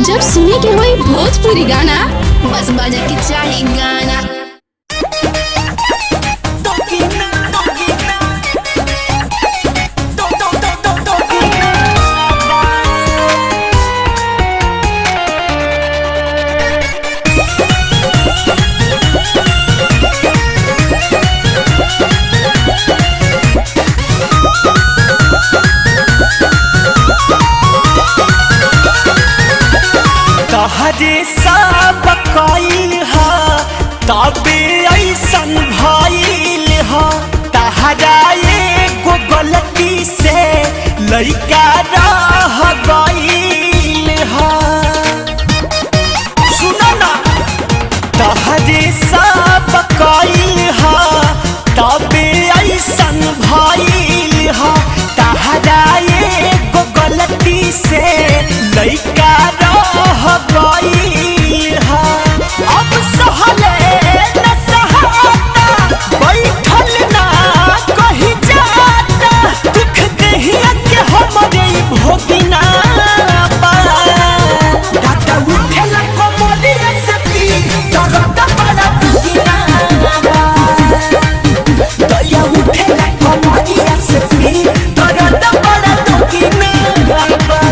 जब सुने के होई भोजपुरी गाना बस बजे के चाही गाना। तहरे सब कइल हा तबे ऐसन भइल हा। तहरा एगो गलती से लइका रह गइल हा। सुनो ना, तहरे सब कइल हा तबे ऐसन भइल हा। तहरा एगो गलती से लइका रह गइल हा। अब सहले न सहाता बैठल ना कहीं जाता। दुख देहिया के हमरे भोगिना बा। दादा उठेला कमरिया से पी दर्द बड़ा भोगिना बा। दया उठेला कमरिया से पी दर्द बड़ा भोगिना बा।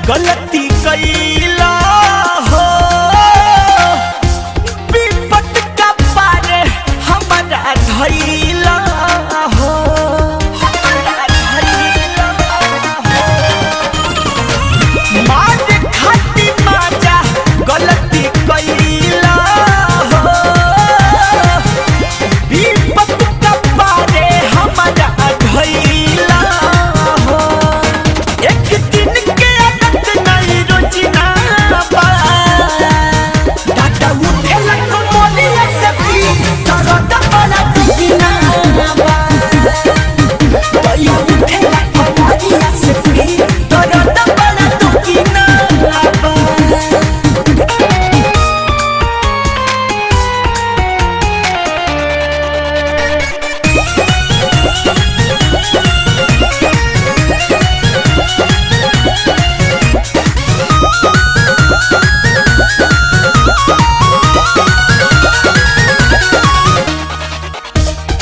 गलती कइला हो विपत का पारे हमरा धइला हो। हमरा धइला हो मार खाती माजा गलती कइला हो विपत का पारे हमरा धइला हो। एक दिन के दादा उठेला कमरिया से पी दर्द बड़ा भोगिना बा। दया उठेला कमरिया से पी दर्द बड़ा भोगिना बा।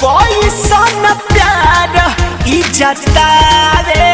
पैसा न प्यार इज्जत रे